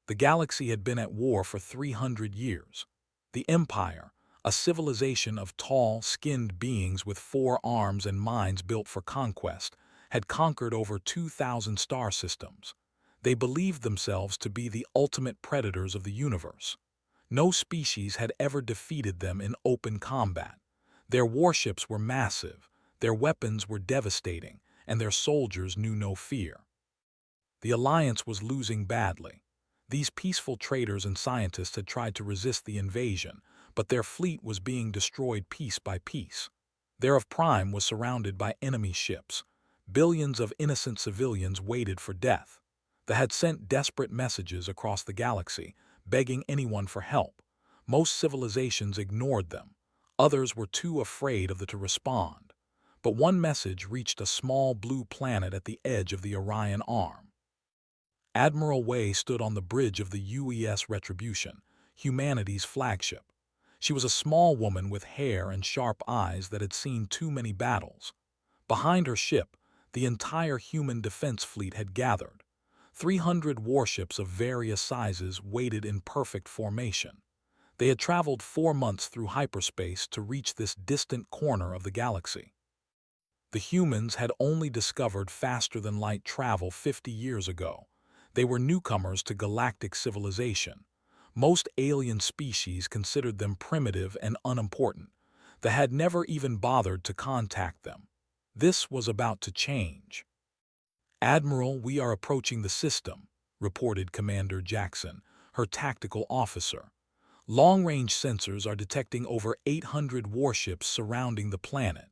The galaxy had been at war for 300 years. The Empire, a civilization of tall, skinned beings with 4 arms and minds built for conquest, had conquered over 2,000 star systems. They believed themselves to be the ultimate predators of the universe. No species had ever defeated them in open combat. Their warships were massive, their weapons were devastating, and their soldiers knew no fear. The Alliance was losing badly. These peaceful traders and scientists had tried to resist the invasion, but their fleet was being destroyed piece by piece. Their Prime was surrounded by enemy ships. Billions of innocent civilians waited for death. They had sent desperate messages across the galaxy, begging anyone for help. Most civilizations ignored them. Others were too afraid of them to respond. But one message reached a small blue planet at the edge of the Orion Arm. Admiral Wei stood on the bridge of the UES Retribution, humanity's flagship. She was a small woman with hair and sharp eyes that had seen too many battles. Behind her ship, the entire human defense fleet had gathered. 300 warships of various sizes waited in perfect formation. They had traveled 4 months through hyperspace to reach this distant corner of the galaxy. The humans had only discovered faster-than-light travel 50 years ago. They were newcomers to galactic civilization. Most alien species considered them primitive and unimportant. They had never even bothered to contact them. This was about to change. "Admiral, we are approaching the system," reported Commander Jackson, her tactical officer. "Long-range sensors are detecting over 800 warships surrounding the planet."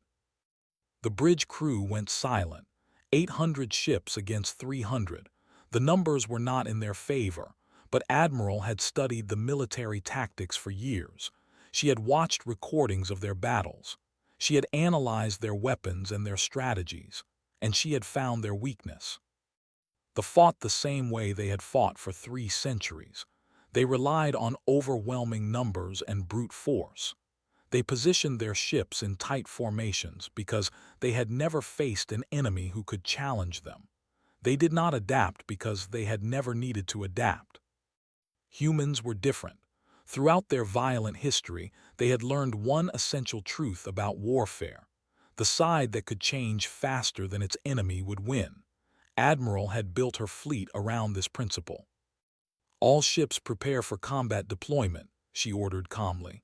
The bridge crew went silent. 800 ships against 300. The numbers were not in their favor, but Admiral had studied the military tactics for years. She had watched recordings of their battles. She had analyzed their weapons and their strategies, and she had found their weakness. They fought the same way they had fought for 3 centuries. They relied on overwhelming numbers and brute force. They positioned their ships in tight formations because they had never faced an enemy who could challenge them. They did not adapt because they had never needed to adapt. Humans were different. Throughout their violent history, they had learned one essential truth about warfare: the side that could change faster than its enemy would win. Admiral had built her fleet around this principle. "All ships prepare for combat deployment," she ordered calmly.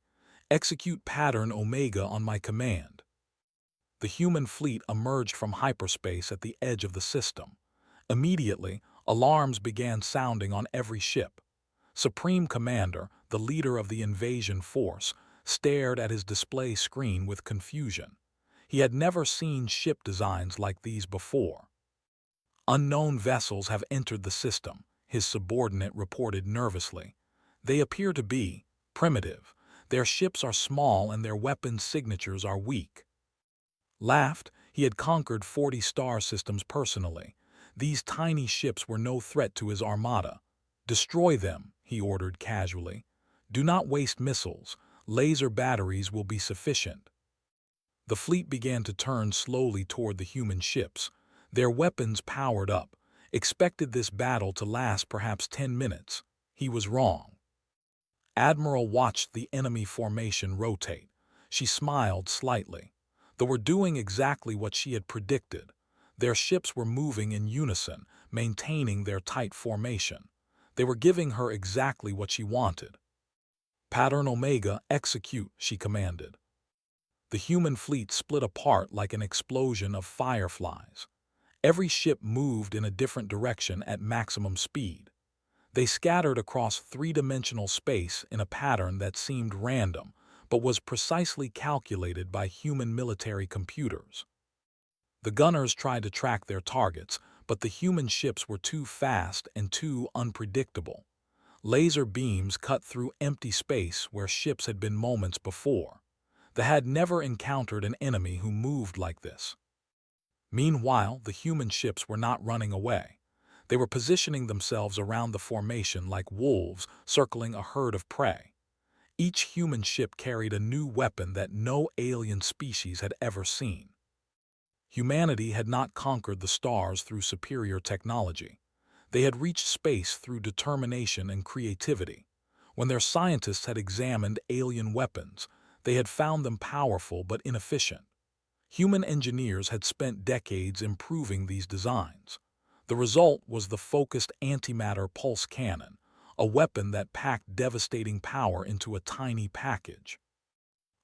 "Execute pattern Omega on my command." The human fleet emerged from hyperspace at the edge of the system. Immediately, alarms began sounding on every ship. Supreme Commander, the leader of the invasion force, stared at his display screen with confusion. He had never seen ship designs like these before. "Unknown vessels have entered the system," his subordinate reported nervously. "They appear to be primitive. Their ships are small and their weapons signatures are weak." Laughed, he had conquered 40 star systems personally. These tiny ships were no threat to his armada. "Destroy them," he ordered casually. "Do not waste missiles. Laser batteries will be sufficient." The fleet began to turn slowly toward the human ships. Their weapons powered up. Expected this battle to last perhaps 10 minutes. He was wrong. Admiral watched the enemy formation rotate. She smiled slightly. They were doing exactly what she had predicted. Their ships were moving in unison, maintaining their tight formation. They were giving her exactly what she wanted. "Pattern Omega, execute," she commanded. The human fleet split apart like an explosion of fireflies. Every ship moved in a different direction at maximum speed. They scattered across 3-dimensional space in a pattern that seemed random, but was precisely calculated by human military computers. The gunners tried to track their targets, but the human ships were too fast and too unpredictable. Laser beams cut through empty space where ships had been moments before. They had never encountered an enemy who moved like this. Meanwhile, the human ships were not running away. They were positioning themselves around the formation like wolves circling a herd of prey. Each human ship carried a new weapon that no alien species had ever seen. Humanity had not conquered the stars through superior technology. They had reached space through determination and creativity. When their scientists had examined alien weapons, they had found them powerful but inefficient. Human engineers had spent decades improving these designs. The result was the focused antimatter pulse cannon, a weapon that packed devastating power into a tiny package.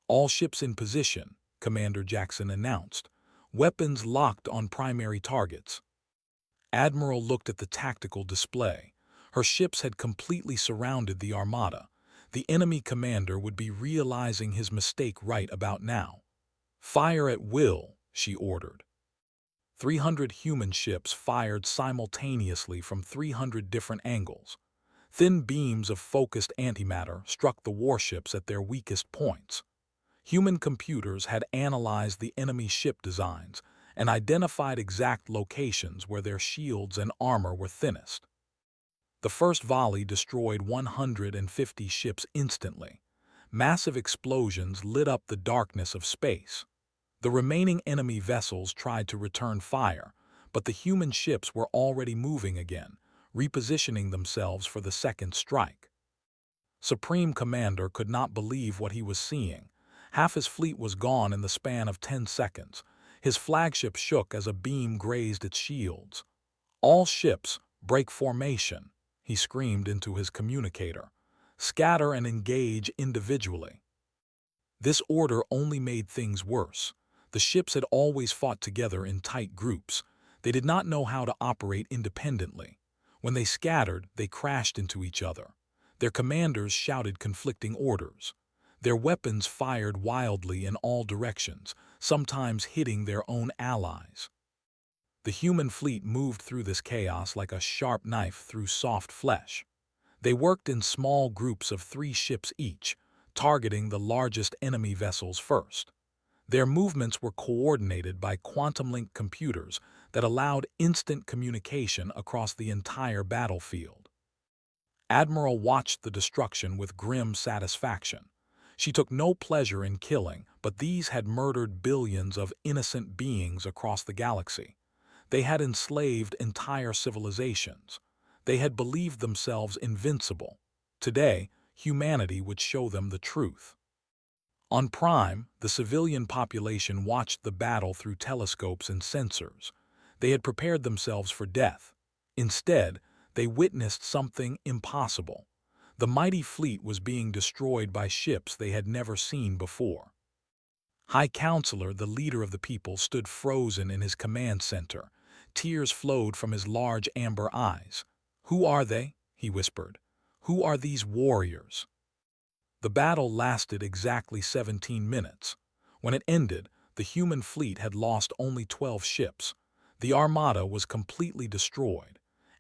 "All ships in position," Commander Jackson announced. "Weapons locked on primary targets." Admiral looked at the tactical display. Her ships had completely surrounded the Armada. The enemy commander would be realizing his mistake right about now. "Fire at will," she ordered. 300 human ships fired simultaneously from 300 different angles. Thin beams of focused antimatter struck the warships at their weakest points. Human computers had analyzed the enemy ship designs and identified exact locations where their shields and armor were thinnest. The first volley destroyed 150 ships instantly. Massive explosions lit up the darkness of space. The remaining enemy vessels tried to return fire, but the human ships were already moving again, repositioning themselves for the second strike. Supreme Commander could not believe what he was seeing. Half his fleet was gone in the span of 10 seconds. His flagship shook as a beam grazed its shields. "All ships, break formation," he screamed into his communicator. "Scatter and engage individually." This order only made things worse. The ships had always fought together in tight groups. They did not know how to operate independently. When they scattered, they crashed into each other. Their commanders shouted conflicting orders. Their weapons fired wildly in all directions, sometimes hitting their own allies. The human fleet moved through this chaos like a sharp knife through soft flesh. They worked in small groups of 3 ships each, targeting the largest enemy vessels first. Their movements were coordinated by quantum-linked computers that allowed instant communication across the entire battlefield. Admiral watched the destruction with grim satisfaction. She took no pleasure in killing, but these had murdered billions of innocent beings across the galaxy. They had enslaved entire civilizations. They had believed themselves invincible. Today, humanity would show them the truth. On Prime, the civilian population watched the battle through telescopes and sensors. They had prepared themselves for death. Instead, they witnessed something impossible. The mighty fleet was being destroyed by ships they had never seen before. High Counselor, the leader of the people, stood frozen in his command center. Tears flowed from his large amber eyes. "Who are they?" he whispered. "Who are these warriors?" The battle lasted exactly 17 minutes. When it ended, the human fleet had lost only 12 ships. The Armada was completely destroyed.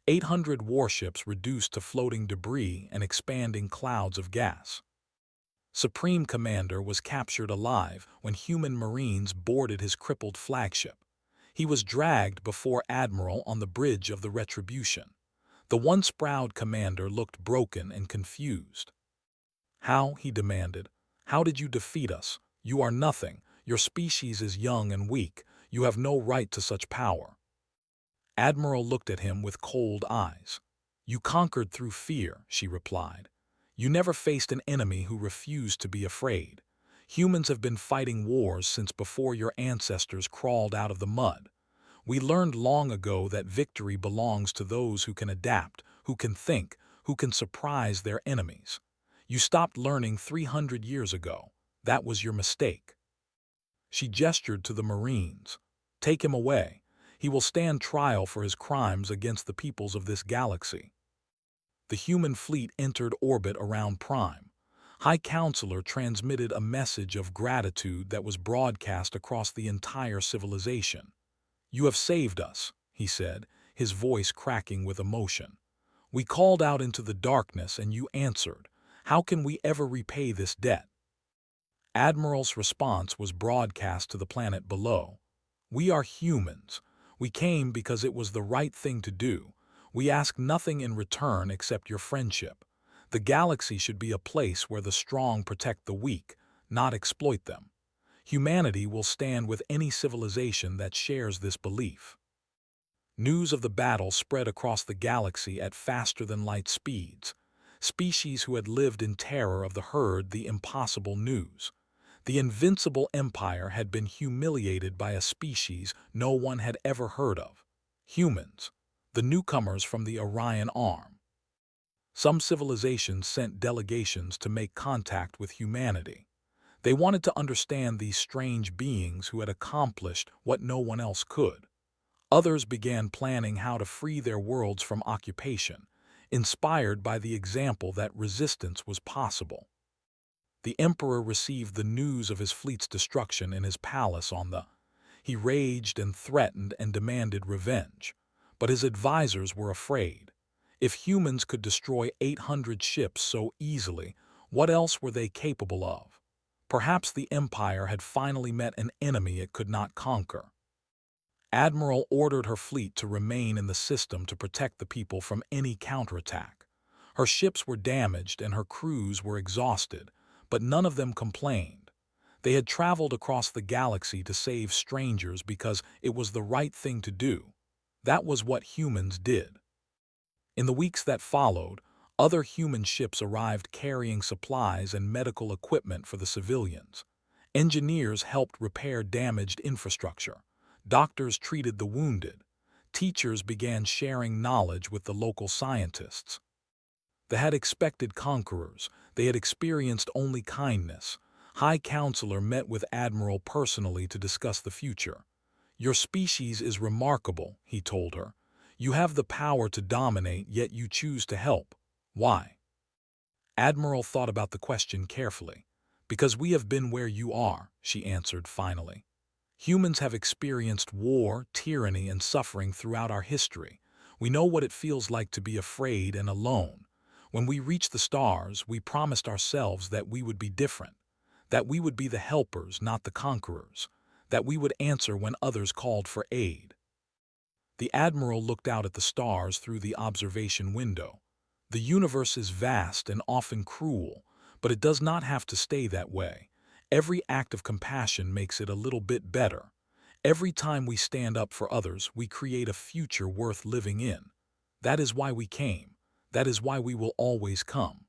800 warships reduced to floating debris and expanding clouds of gas. Supreme Commander was captured alive when human Marines boarded his crippled flagship. He was dragged before Admiral on the bridge of the Retribution. The once proud commander looked broken and confused. "How?" he demanded. "How did you defeat us? You are nothing. Your species is young and weak. You have no right to such power." Admiral looked at him with cold eyes. "You conquered through fear," she replied. "You never faced an enemy who refused to be afraid. Humans have been fighting wars since before your ancestors crawled out of the mud. We learned long ago that victory belongs to those who can adapt, who can think, who can surprise their enemies. You stopped learning 300 years ago. That was your mistake." She gestured to the Marines. "Take him away. He will stand trial for his crimes against the peoples of this galaxy." The human fleet entered orbit around Prime. High Counselor transmitted a message of gratitude that was broadcast across the entire civilization. "You have saved us," he said, his voice cracking with emotion. "We called out into the darkness and you answered. How can we ever repay this debt?" Admiral's response was broadcast to the planet below. "We are humans. We came because it was the right thing to do. We ask nothing in return except your friendship. The galaxy should be a place where the strong protect the weak, not exploit them. Humanity will stand with any civilization that shares this belief." News of the battle spread across the galaxy at faster-than-light speeds. Species who had lived in terror of the heard the impossible news. The invincible empire had been humiliated by a species no one had ever heard of. Humans, the newcomers from the Orion Arm. Some civilizations sent delegations to make contact with humanity. They wanted to understand these strange beings who had accomplished what no one else could. Others began planning how to free their worlds from occupation, inspired by the example that resistance was possible. The emperor received the news of his fleet's destruction in his palace on the. He raged and threatened and demanded revenge. But his advisors were afraid. If humans could destroy 800 ships so easily, what else were they capable of? Perhaps the empire had finally met an enemy it could not conquer. Admiral ordered her fleet to remain in the system to protect the people from any counterattack. Her ships were damaged and her crews were exhausted, but none of them complained. They had traveled across the galaxy to save strangers because it was the right thing to do. That was what humans did. In the weeks that followed, other human ships arrived carrying supplies and medical equipment for the civilians. Engineers helped repair damaged infrastructure. Doctors treated the wounded. Teachers began sharing knowledge with the local scientists. They had expected conquerors. They had experienced only kindness. High Counselor met with Admiral personally to discuss the future. "Your species is remarkable," he told her. "You have the power to dominate, yet you choose to help. Why?" Admiral thought about the question carefully. "Because we have been where you are," she answered finally. "Humans have experienced war, tyranny, and suffering throughout our history. We know what it feels like to be afraid and alone. When we reached the stars, we promised ourselves that we would be different, that we would be the helpers, not the conquerors, that we would answer when others called for aid." The Admiral looked out at the stars through the observation window. The universe is vast and often cruel, but it does not have to stay that way. Every act of compassion makes it a little bit better. Every time we stand up for others, we create a future worth living in. That is why we came. That is why we will always come.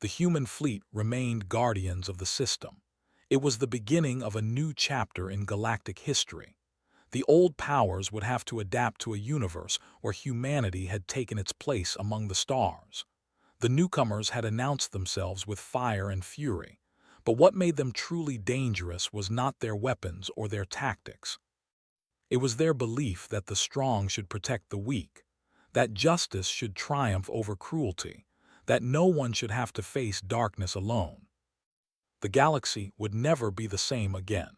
The human fleet remained guardians of the system. It was the beginning of a new chapter in galactic history. The old powers would have to adapt to a universe where humanity had taken its place among the stars. The newcomers had announced themselves with fire and fury, but what made them truly dangerous was not their weapons or their tactics. It was their belief that the strong should protect the weak, that justice should triumph over cruelty, that no one should have to face darkness alone. The galaxy would never be the same again.